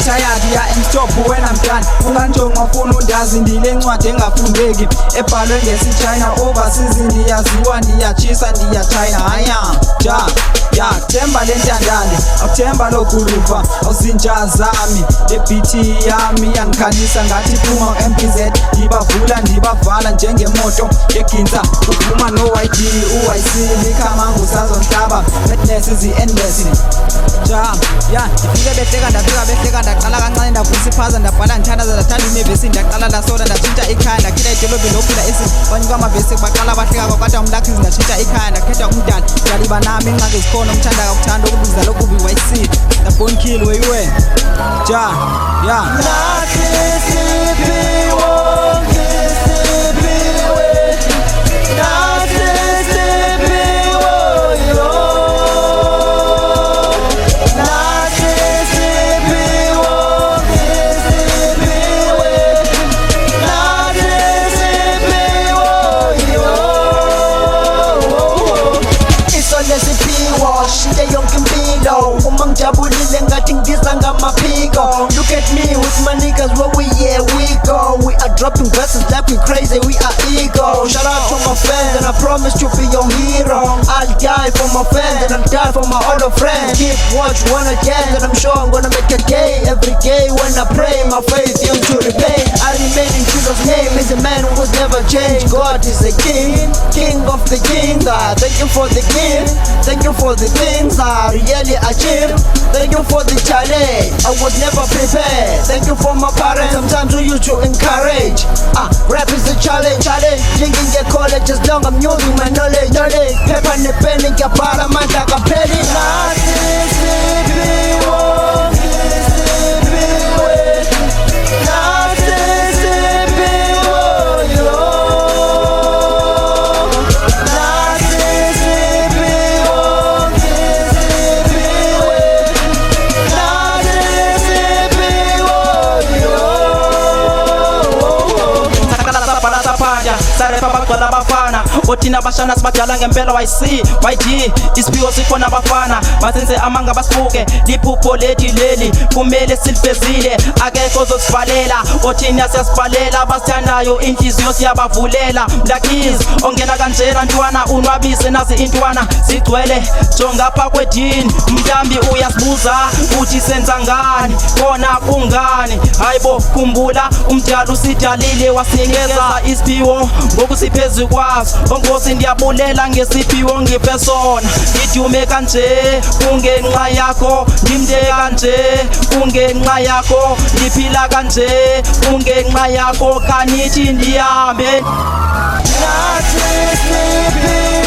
tired ya and stop when I'm done. Unganjonga ufuna undazi ndile ncwadi engafundeki ebhalwe ngesichina overseas ndiyaziwa ndiyachisa ndiyachina haya ja kuthemba le ntandane akuthemba lokuluva awuzinja zami le beat yami yangikhalisa ngathi phuma MPZ ndibavula ndibavala njengemoto yeginza uphuma no YD uYC likhamangu sazonhlaba madness is endless ja ndifike behleka ndaqala kancane ndavusa iphaza ndabhala ngithandaza ndathanda univesi ndaqala ndasola ndatshintsha ikhaya ndakhitha idolobheni lophila isi banyuka amavesi baqala bahleka kwakwata Mlakhiz ndatshintsha ikhaya ndakhetha umdali ndaliba nami ingxaki zikhona umthanda kakuthanda ukubiza lokubi YC ndabona kill where you were ja Mlakhiz ISIPHIWO Shinde yonke impilo uma ngijabulile ngathi ngidiza ngamaphiko. Look at me with my niggas where we go. We are dropping verses like we crazy, we are ego. Shout out to my fans and I promise to be your hero. I'll die for my fans and I'll die for my other friends. Keep watch one again and I'm sure I'm gonna make a day. Every day when I pray my faith used to repay. I remain in Jesus' name, is a man who was never changed. God is a king, king of the kings. Thank you for the gift, thank you for the things I really achieved. Thank you for the challenge, I was never prepared. Thank you for my parents, sometimes we used to encourage. Rap is a challenge, drinking get college as long I'm using my knowledge. Paper and pen and get parliament like a penny. Sarepa bagcwala abafana othina bashana sibadala ngempela YC YG isiphiwo sikhona abafana basenze amanga basibuke liphupho lethi leli kumele silifezile akekho ozosivalela othina siyasivalela basithandayo inhliziyo siyabavulela. Mlakhiz ongena kanjena ntwana unwabise nazi intwana zigcwele njongapha kwedini mhlambi uyasibuza uthi senza ngani khona kungani hayibo khumbula umdala usidalile wasinikeza isiphiwo ngokusiphezu kwaso onkosi ndiyabulela ngesiphiwo ngiphe sona ngidume kanje kungenxa yakho ngimde kanje kungenxa yakho ndiphila kanje kungenxa yakho kanithi ndihambe. Mlakhiz ISIPHIWO